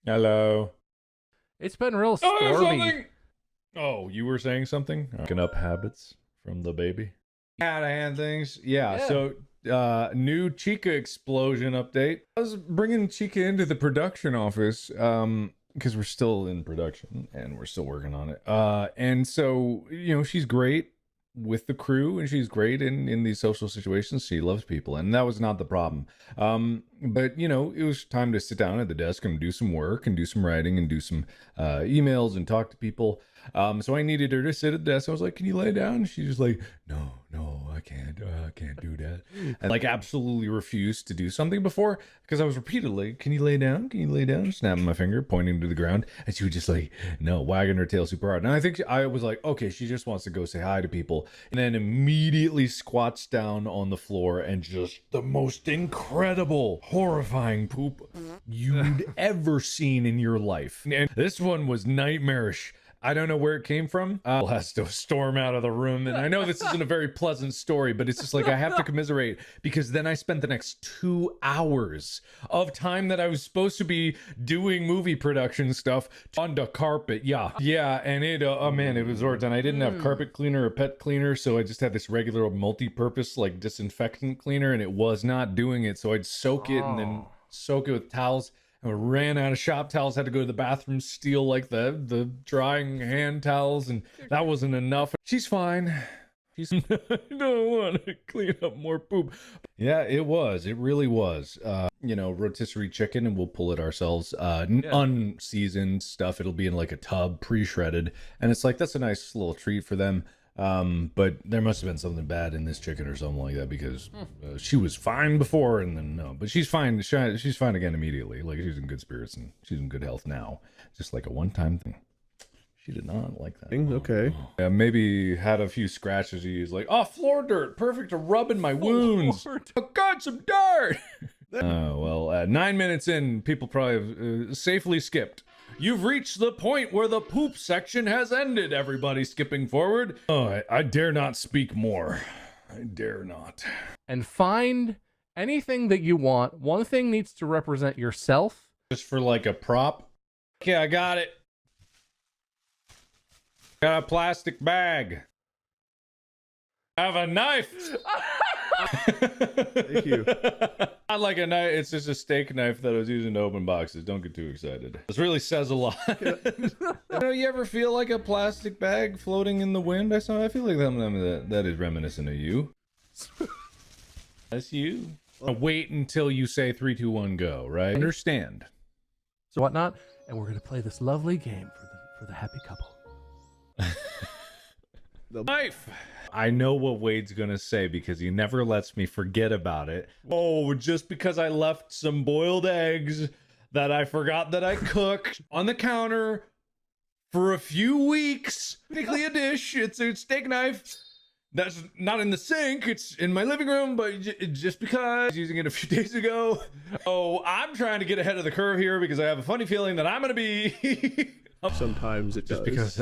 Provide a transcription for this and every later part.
Hello. It's been real Oh, there's stormy. something. Oh, you were saying something? Picking up habits from the baby. Out of hand things. Yeah. So, new Chica explosion update. I was bringing Chica into the production office, because we're still in production and we're still working on it. And so, she's great with the crew and she's great in these social situations. She loves people, and that was not the problem. But it was time to sit down at the desk and do some work and do some writing and do some emails and talk to people. So I needed her to sit at the desk. I was like, "Can you lay down?" And she's just like, "No, I can't do that." And like absolutely refused to do something before, because I was repeatedly, "Can you lay down? Can you lay down?" Snapping my finger, pointing to the ground, and she would just like, no, wagging her tail super hard. And I think I was like, okay, she just wants to go say hi to people, and then immediately squats down on the floor and just the most incredible, horrifying poop you'd ever seen in your life. And this one was nightmarish. I don't know where it came from. Has to storm out of the room. And I know this isn't a very pleasant story, but it's just like I have to commiserate, because then I spent the next 2 hours of time that I was supposed to be doing movie production stuff on the carpet. Yeah. And it, oh man, it was horrible. And I didn't have carpet cleaner or pet cleaner, so I just had this regular multi-purpose like disinfectant cleaner, and it was not doing it. So I'd soak it and then soak it with towels. I ran out of shop towels, had to go to the bathroom, steal like the drying hand towels, and that wasn't enough. She's fine. She's I don't want to clean up more poop. Yeah, it really was. Rotisserie chicken, and we'll pull it ourselves. Unseasoned stuff. It'll be in like a tub, pre-shredded, and it's like that's a nice little treat for them. But there must have been something bad in this chicken or something like that, because she was fine before, and then no, but she's fine. She's fine again immediately. Like she's in good spirits and she's in good health now. Just like a one-time thing. She did not like that. Okay. Yeah, maybe had a few scratches. He's like, "Oh, floor dirt, perfect to rub in my wounds." Oh God, some dirt. Well, 9 minutes in, people probably have safely skipped. You've reached the point where the poop section has ended, everybody skipping forward. Oh, I dare not speak more. I dare not. And find anything that you want. One thing needs to represent yourself. Just for like a prop. Okay, I got it. Got a plastic bag. I have a knife. Thank you. Not like a knife, it's just a steak knife that I was using to open boxes. Don't get too excited. This really says a lot. You ever feel like a plastic bag floating in the wind? I feel like that is reminiscent of you. That's you. Wait until you say 3, 2, 1, go, right? Understand. So whatnot, and we're gonna play this lovely game for the happy couple. The knife. I know what Wade's gonna say, because he never lets me forget about it. Oh, just because I left some boiled eggs that I forgot that I cooked on the counter for a few weeks. Technically a dish. It's a steak knife that's not in the sink. It's in my living room, but just because I was using it a few days ago. Oh, I'm trying to get ahead of the curve here, because I have a funny feeling that I'm gonna be Sometimes it just does. because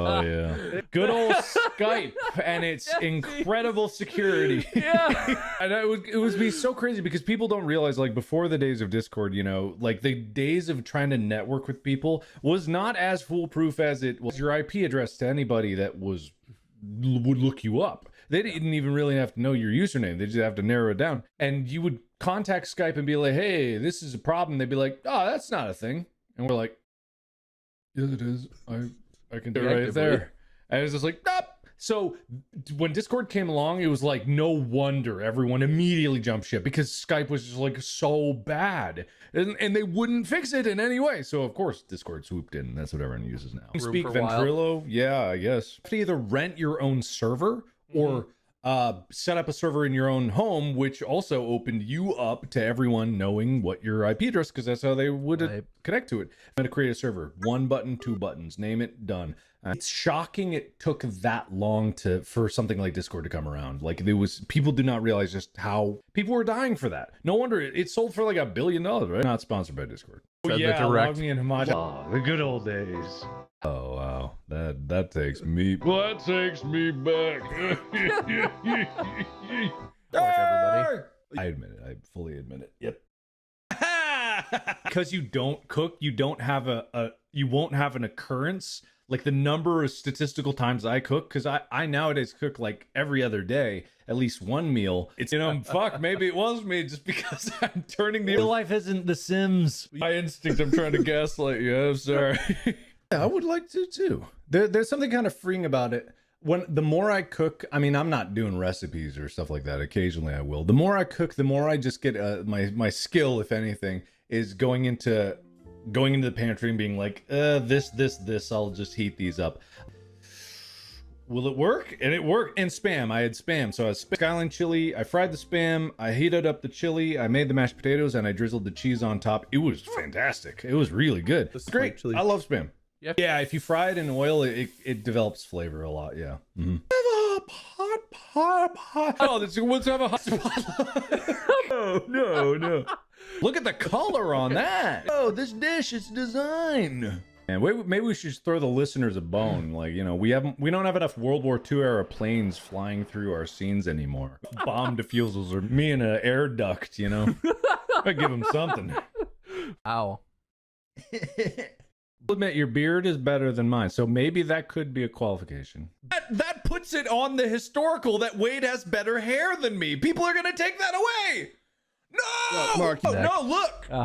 oh yeah, good old Skype and its incredible security. Yeah. And it would be so crazy, because people don't realize, like, before the days of Discord, like the days of trying to network with people was not as foolproof as it was. Your IP address to anybody that would look you up. They didn't even really have to know your username. They just have to narrow it down. And you would contact Skype and be like, "Hey, this is a problem." They'd be like, "Oh, that's not a thing." And we're like, "Yes, it is. I can do it right there." And it was just like, "Stop." So when Discord came along, it was like, no wonder everyone immediately jumped ship, because Skype was just like so bad, and they wouldn't fix it in any way. So of course Discord swooped in. That's what everyone uses now. Speak Ventrilo, yeah, I guess. You have to either rent your own server or set up a server in your own home, which also opened you up to everyone knowing what your IP address, because that's how they would connect to it. I'm going to create a server. 1 button, 2 buttons. Name it, done. It's shocking it took that long for something like Discord to come around. Like, people do not realize just how people were dying for that. No wonder it sold for like $1 billion, right? Not sponsored by Discord. Oh, yeah, log me in Homogeneous. Oh, the good old days. Oh wow, that takes me back. Everybody. I admit it. I fully admit it. Yep. Because you don't cook, you don't have you won't have an occurrence. Like the number of statistical times I cook, because I nowadays cook like every other day, at least one meal. It's, fuck, maybe it was me just because I'm turning the... Real life isn't The Sims. My instinct, I'm trying to gaslight you. I'm sorry. Yeah, I would like to too. There's something kind of freeing about it. The more I cook, I mean, I'm not doing recipes or stuff like that. Occasionally I will. The more I cook, the more I just get my skill, if anything, is going into the pantry and being like, this, I'll just heat these up. Will it work? And it worked. And Spam, I had Spam. So I had Skyline chili, I fried the Spam, I heated up the chili, I made the mashed potatoes, and I drizzled the cheese on top. It was fantastic. It was really good. It's great. Chili. I love Spam. Yep. Yeah, if you fry it in oil, it develops flavor a lot, yeah. Mm-hmm. Pot. Oh, let's have a hot spot. No. Look at the color on that. Oh, this dish is designed. And maybe we should throw the listeners a bone. Like, we don't have enough World War II era planes flying through our scenes anymore. Bomb defusals or me in an air duct, I give them something. Ow. I'll admit your beard is better than mine, so maybe that could be a qualification. That puts it on the historical that Wade has better hair than me. People are gonna take that away. No, look, Mark, no, look. Look.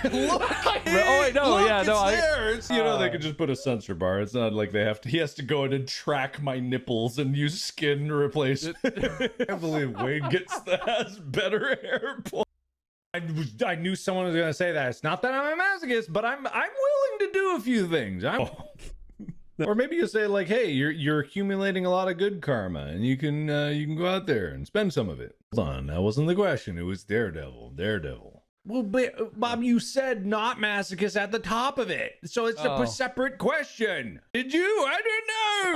Oh wait, no, look, yeah, no, there. It's, they could just put a censor bar. It's not like he has to go in and track my nipples and use skin to replace it. I can't believe Wade has better hair. I knew someone was gonna say that. It's not that I'm a masochist, but I'm willing to do a few things. Or maybe you say like, hey, you're accumulating a lot of good karma, and you can go out there and spend some of it. Hold on, that wasn't the question. It was Daredevil. Well, but, Bob, you said not masochist at the top of it, so it's a separate question. Did you? I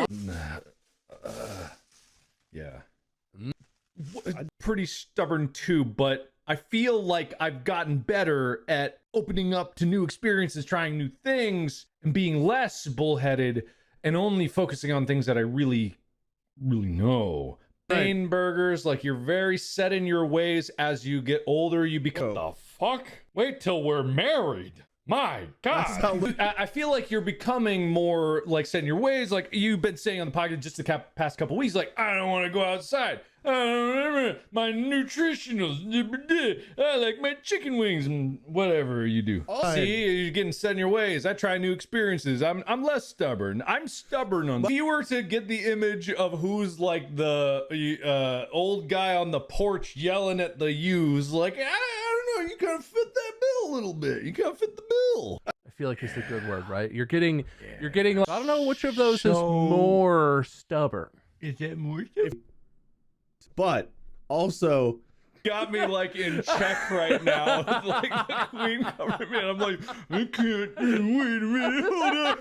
didn't know. Yeah. I'm pretty stubborn too, but I feel like I've gotten better at opening up to new experiences, trying new things, and being less bullheaded and only focusing on things that I really, really know. Plain burgers, like you're very set in your ways. As you get older, you become the fuck? Wait till we're married. My God. I feel like you're becoming more like set in your ways. Like you've been saying on the podcast just the past couple weeks, like, I don't want to go outside. I don't remember my nutritionals. I like my chicken wings and whatever you do. See, you're getting set in your ways. I try new experiences. I'm less stubborn. I'm stubborn on. If you were to get the image of who's like the old guy on the porch yelling at the ewes, like, I don't know, you kind of fit that bill a little bit. You kind of fit the bill. I feel like it's a good word, right? You're getting. I don't know which of those is more stubborn. Is that more stubborn? But also got me like in check right now. Like the queen covering me, and I'm like, I can't. Wait a minute, hold on.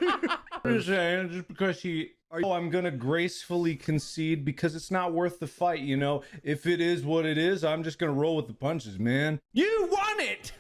I'm just saying, just because I'm gonna gracefully concede because it's not worth the fight. If it is what it is, I'm just gonna roll with the punches, man. You won it.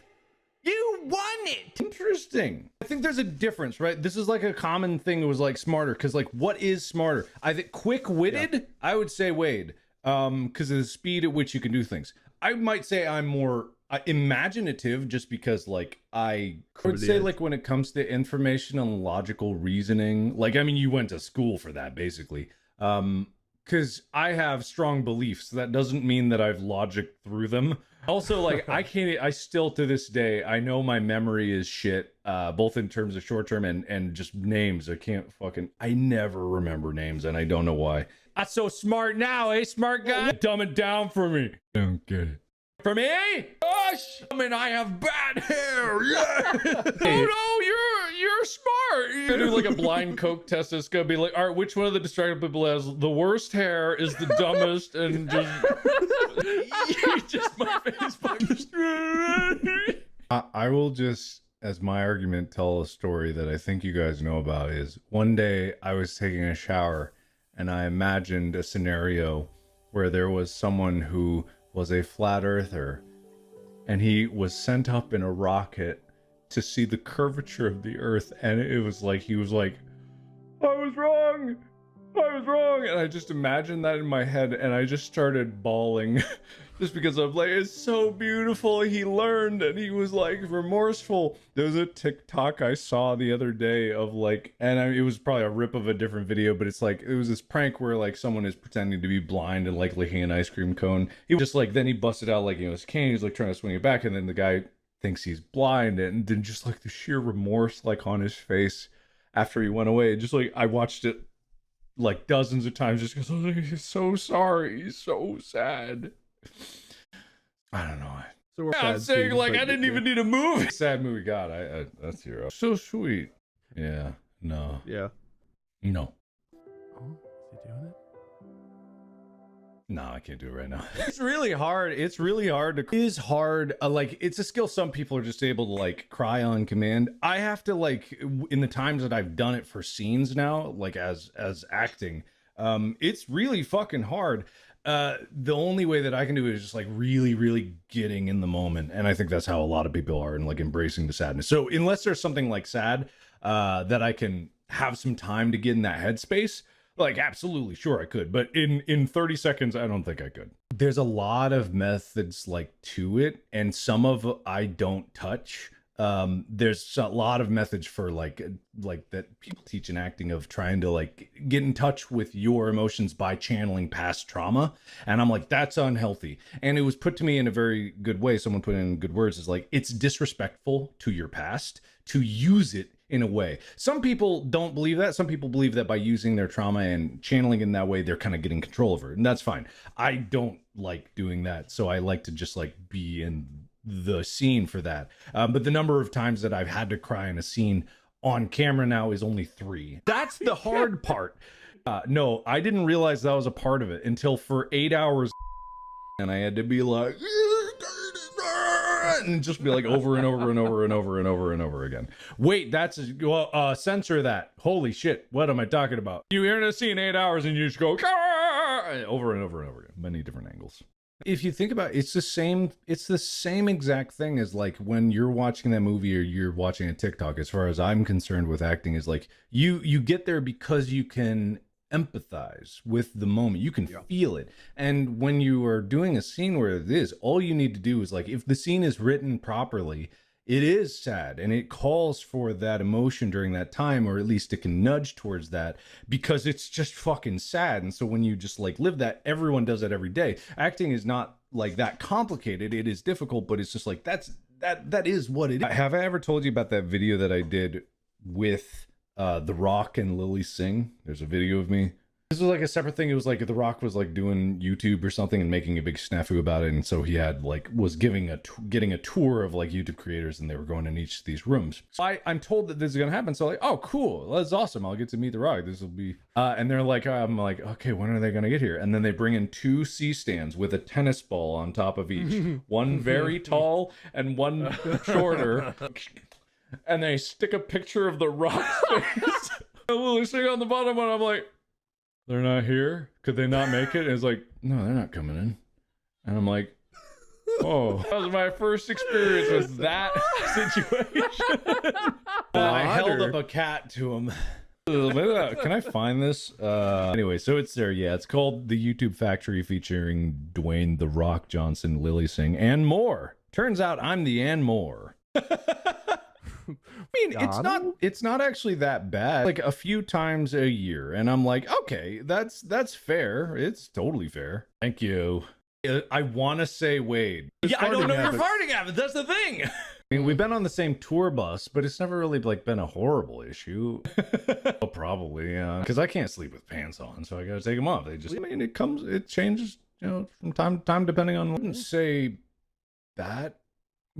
You won it. Interesting. I think there's a difference, right? This is like a common thing. It was like smarter, because like, what is smarter? I think quick-witted. Yeah. I would say Wade. Because of the speed at which you can do things. I might say I'm more imaginative, just because like I could say like when it comes to information and logical reasoning, like, I mean, you went to school for that basically. Because I have strong beliefs. That doesn't mean that I've logicked through them. Also, like, I still to this day, I know my memory is shit, both in terms of short term and just names. I never remember names, and I don't know why. That's so smart now, eh, smart guy? Dumb it down for me. Don't get it. For me? Gosh! I mean, I have bad hair. Yeah. Oh no, you're smart. You do like a blind coke test. It's gonna be like, all right, which one of the distractible people has the worst hair, is the dumbest, and just my face. I will just, as my argument, tell a story that I think you guys know about. Is one day I was taking a shower, and I imagined a scenario where there was someone who was a flat earther, and he was sent up in a rocket to see the curvature of the earth, and it was like he was like, I was wrong, and I just imagined that in my head, and I just started bawling. just because I'm like, it's so beautiful. He learned and he was like remorseful. There's a TikTok I saw the other day of like, and it was probably a rip of a different video, but it's like, it was this prank where like someone is pretending to be blind and like licking an ice cream cone. He was just like, then he busted out like, his cane. He's like trying to swing it back. And then the guy thinks he's blind, and then just like the sheer remorse like on his face after he went away. Just like, I watched it like dozens of times just because I was like, he's so sorry, he's so sad. I don't know. So we're I'm saying like I didn't even need a movie. Sad movie. God, I that's hero. So sweet. Yeah. No. Yeah. No. Oh, is he doing it? No, I can't do it right now. It's really hard. It's really hard to. It is hard. Like it's a skill some people are just able to like cry on command. I have to like in the times that I've done it for scenes now, like as acting. It's really fucking hard. The only way that I can do it is just like really getting in the moment, and I think that's how a lot of people are, and like embracing the sadness. So unless there's something like sad that I can have some time to get in that headspace, like absolutely sure I could, but in 30 seconds I don't think I could. There's a lot of methods like to it, and some of I don't touch. There's a lot of methods for like that people teach in acting of trying to like get in touch with your emotions by channeling past trauma, and I'm like, that's unhealthy. And it was put to me in a very good way. Someone put it in good words, is like, it's disrespectful to your past to use it in a way. Some people don't believe that. Some people believe that by using their trauma and channeling in that way, they're kind of getting control over it, and that's fine. I don't like doing that, so I like to just like be in the scene for that. But the number of times that I've had to cry in a scene on camera now is only 3. That's the hard part. No, I didn't realize that was a part of it until for 8 hours, and I had to be like, and just be like over and over and over and over and over and over again. Wait, that's well, censor that. Holy shit, what am I talking about? You hear a scene 8 hours and you just go over and over and over again, many different angles. If you think about it, it's the same exact thing as like when you're watching that movie or you're watching a TikTok. As far as I'm concerned with acting, is like you get there because you can empathize with the moment, you can feel it. And when you are doing a scene where it is, all you need to do is like, if the scene is written properly, it is sad and it calls for that emotion during that time, or at least it can nudge towards that, because it's just fucking sad. And so when you just like live that, everyone does that every day. Acting is not like that complicated. It is difficult, but it's just like that is what it is. Have I ever told you about that video that I did with The Rock and Lily Singh? There's a video of me. This was like a separate thing. It was like The Rock was like doing YouTube or something and making a big snafu about it, and so he had like was getting a tour of like YouTube creators, and they were going in each of these rooms. So I'm told that this is gonna happen, so like, oh cool, that's awesome, I'll get to meet The Rock, this will be and they're like, I'm like, okay, when are they gonna get here? And then they bring in 2 C-stands with a tennis ball on top of each, one very tall and one shorter, and they stick a picture of The Rock's face and Lily Singh on the bottom, and I'm like, they're not here? Could they not make it? And it's like, no, they're not coming in. And I'm like, oh, that was my first experience with that situation. I held up a cat to him. Can I find this? Anyway, so it's there. Yeah, it's called The YouTube Factory, featuring Dwayne The Rock Johnson, Lily Singh, and more. Turns out I'm the and more. I mean, it's not actually that bad. Like a few times a year, and I'm like, okay, that's fair. It's totally fair. Thank you. I want to say Wade. Yeah, I don't know your farting habits. That's the thing. I mean, we've been on the same tour bus, but it's never really like been a horrible issue. Oh, probably, yeah. Because I can't sleep with pants on, so I gotta take them off. I mean, it changes, from time to time depending on. I wouldn't say that.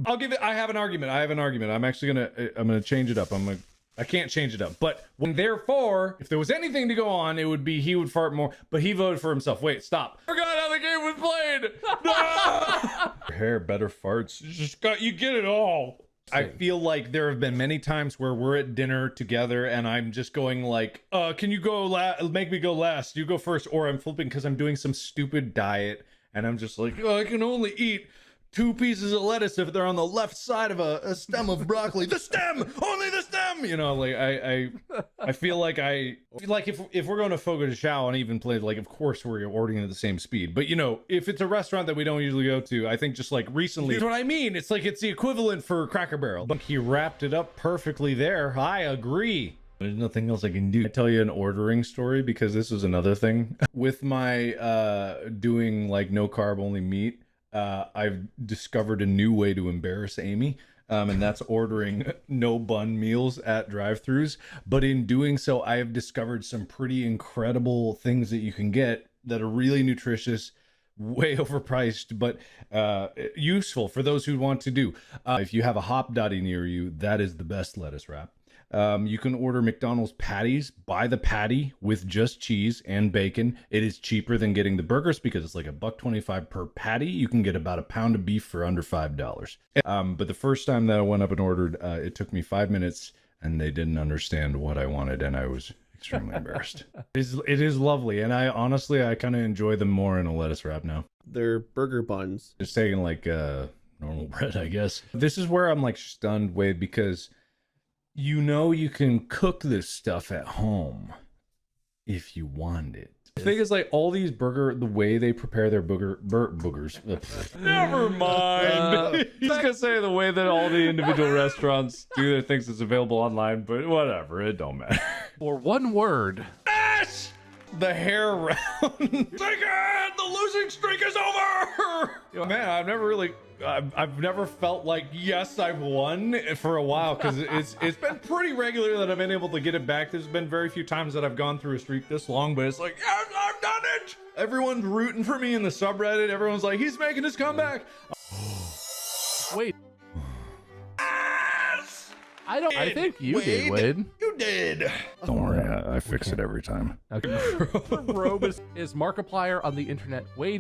I have an argument. I'm actually gonna change it up. I can't change it up. But therefore, if there was anything to go on, it would be he would fart more, but he voted for himself. Wait, stop. I forgot how the game was played. No! Hair, better farts. You get it all. I feel like there have been many times where we're at dinner together and I'm just going like, can you go make me go last? You go first. Or I'm flipping because I'm doing some stupid diet and I'm just like, I can only eat 2 pieces of lettuce if they're on the left side of a stem of broccoli. The stem! Only the stem! Like I feel like if we're going to Fogo de Chao and even play, like, of course we're ordering at the same speed. But, you know, if it's a restaurant that we don't usually go to, I think just like recently, that's what I mean. It's like it's the equivalent for Cracker Barrel. But he wrapped it up perfectly there. I agree. There's nothing else I can do. I tell you an ordering story because this is another thing. With my doing like no carb, only meat, I've discovered a new way to embarrass Amy. And that's ordering no bun meals at drive-thrus. But in doing so, I have discovered some pretty incredible things that you can get that are really nutritious, way overpriced, but useful for those who want to do. If you have a Hop Dotty near you, that is the best lettuce wrap. You can order McDonald's patties, buy the patty with just cheese and bacon. It is cheaper than getting the burgers because it's like $1.25 per patty. You can get about a pound of beef for under $5. But the first time that I went up and ordered, it took me 5 minutes and they didn't understand what I wanted and I was extremely embarrassed. It is lovely. And I honestly kind of enjoy them more in a lettuce wrap now. They're burger buns. Just taking like normal bread, I guess. This is where I'm like stunned, Wade, because you know you can cook this stuff at home if you want it. The thing is, like, all these the way they prepare their boogers. Never mind. He's gonna say the way that all the individual restaurants do their things is available online, but whatever, it don't matter. Or one word. Yes! The hair round. Take it! The losing streak is over! Man, I've never felt like, yes, I've won for a while, because it's been pretty regular that I've been able to get it back. There's been very few times that I've gone through a streak this long, but it's like, yes, I've done it! Everyone's rooting for me in the subreddit. Everyone's like, he's making his comeback. Wait. Yes! I think you did, Wade. You did. Don't worry, I fix it every time. Okay. Robe is Markiplier on the internet. Wade